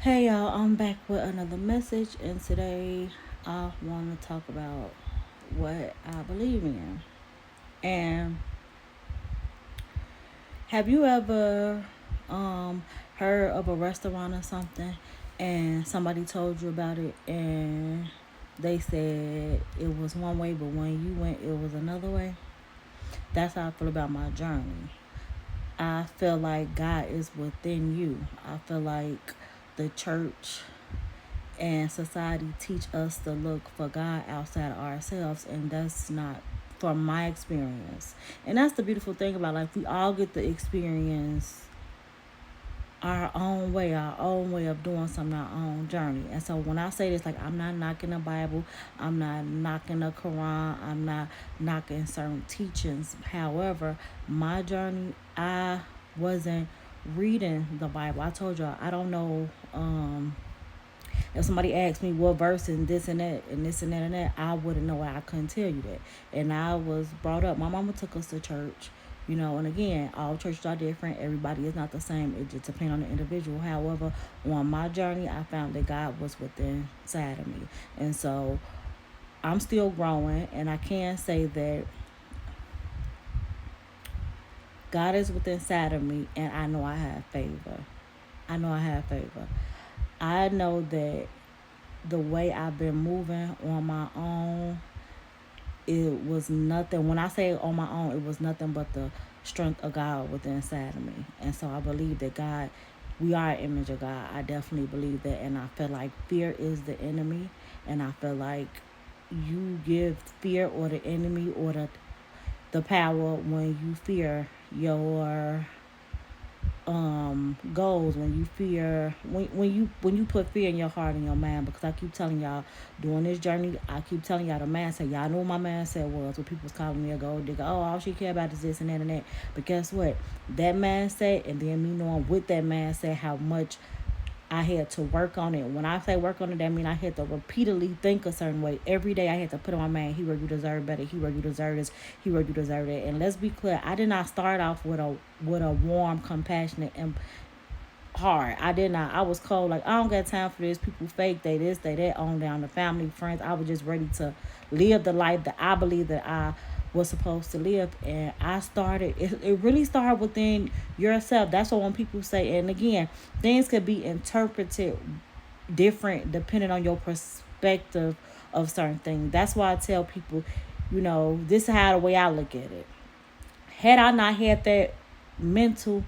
Hey y'all, I'm back with another message, and today I want to talk about what I believe in. And have you ever um, heard of a restaurant or something, and somebody told you about it, and they said it was one way, but when you went, it was another way? That's how I feel about my journey. I feel like God is within you. I feel like the church and society teach us to look for God outside of ourselves, and that's not from my experience. And that's the beautiful thing about life. We all get to experience our own way of doing something, our own journey. And so when I say this, like, I'm not knocking the Bible, I'm not knocking the Quran, I'm not knocking certain teachings. However, my journey, I wasn't reading the Bible. I told y'all I don't know. If somebody asked me what verse and this and that and this and that and that, I wouldn't know it. I couldn't tell you that. And I was brought up. My mama took us to church, and again, all churches are different. Everybody is not the same. It just depends on the individual. However, on my journey, I found that God was within inside of me, and so I'm still growing. And I can say that God is within inside of me, and I know I have favor. I know I have favor. I know that the way I've been moving on my own, it was nothing. When I say on my own, it was nothing but the strength of God within inside of me. And so I believe that God, we are an image of God. I definitely believe that. And I feel like fear is the enemy. And I feel like you give fear or the enemy or the power when you fear your goals, when you fear, when you put fear in your heart and your mind. Because I keep telling y'all, during this journey, I keep telling y'all the mindset. Y'all know what my mindset was when people was calling me a gold digger. Oh, all she care about is this and that and that. But guess what? That mindset, and then me knowing with that mindset how much I had to work on it. When I say work on it, that means I had to repeatedly think a certain way. Every day I had to put on my man, hero, you deserve better, hero, you deserve this, hero, you deserve that. And let's be clear, I did not start off with a warm, compassionate, and hard. I did not. I was cold. Like, I don't got time for this. People fake. They this. They that. On down. The family, friends. I was just ready to live the life that I believe that I was supposed to live. And I started. It really started within yourself. That's what when people say. And again, things could be interpreted different depending on your perspective of certain things. That's why I tell people, this is how the way I look at it. Had I not had that mental,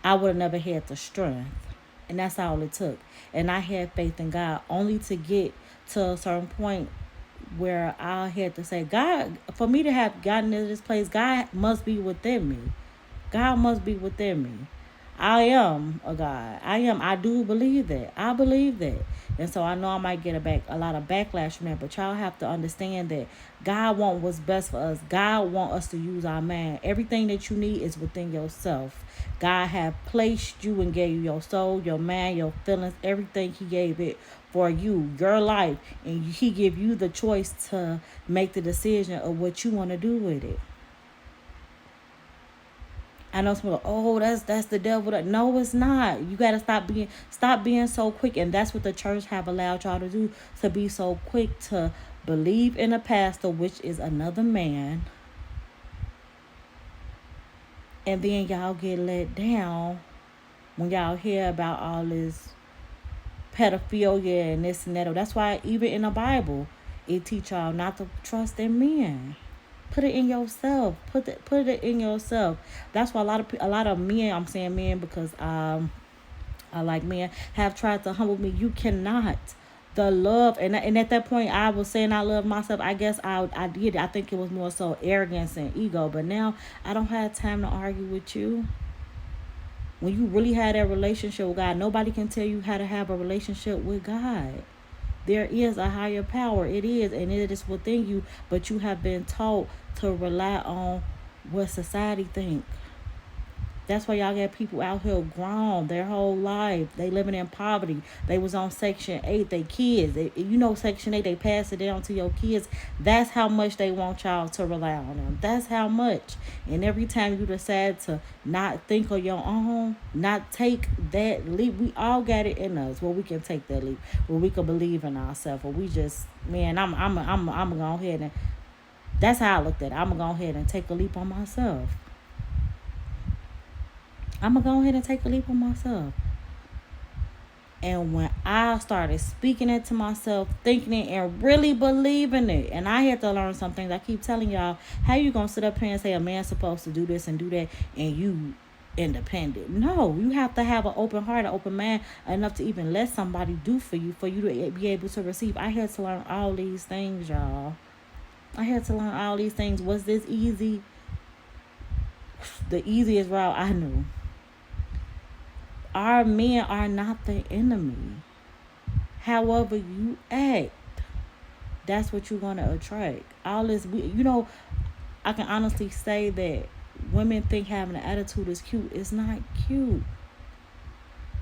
I would have never had the strength. And that's all it took. And I had faith in God only to get to a certain point where I had to say, God, for me to have gotten to this place, God must be within me. God must be within me. I am a God. I am. I do believe that. I believe that. And so I know I might get a lot of backlash from that, but y'all have to understand that God wants what's best for us. God wants us to use our man. Everything that you need is within yourself. God have placed you and gave you your soul, your mind, your feelings, everything He gave it for you, your life, and He give you the choice to make the decision of what you want to do with it. I know some people, oh, that's the devil. No, it's not. You gotta stop being so quick, and that's what the church have allowed y'all to do, to be so quick to believe in a pastor, which is another man, and then y'all get let down when y'all hear about all this pedophilia and this and that. That's why even in the Bible, it teach y'all not to trust in men. Put it in yourself. Put it in yourself. That's why a lot of men. I'm saying men because I like men have tried to humble me. You cannot. The love, and at that point I was saying I love myself. I guess I did. I think it was more so arrogance and ego. But now I don't have time to argue with you. When you really have that relationship with God, nobody can tell you how to have a relationship with God. There is a higher power. It is, and it is within you. But you have been taught to rely on what society think. That's why y'all got people out here grown their whole life. They living in poverty. They was on Section 8. They kids. Section 8, they pass it down to your kids. That's how much they want y'all to rely on them. That's how much. And every time you decide to not think of your own, not take that leap, we all got it in us where we can take that leap, where we can believe in ourselves, where we just, man, I'm going to go ahead and, that's how I looked at it. I'm going to go ahead and take a leap on myself. I'm going to go ahead and take a leap on myself. And when I started speaking it to myself, thinking it, and really believing it, and I had to learn some things. I keep telling y'all, how you going to sit up here and say a man's supposed to do this and do that, and you independent? No, you have to have an open heart, an open mind, enough to even let somebody do for you to be able to receive. I had to learn all these things, y'all. I had to learn all these things. Was this easy? The easiest route I knew. Our men are not the enemy. However you act, that's what you're gonna attract. All this, I can honestly say that women think having an attitude is cute. It's not cute.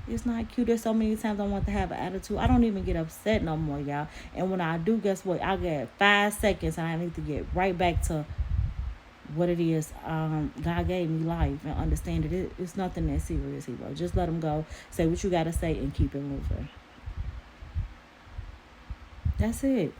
It's not cute. There's so many times I want to have an attitude. I don't even get upset no more, y'all. And when I do, guess what? I get 5 seconds and I need to get right back to what it is. God gave me life, and understand that it's nothing that serious, hero. Just let them go. Say what you got to say and keep it moving. That's it.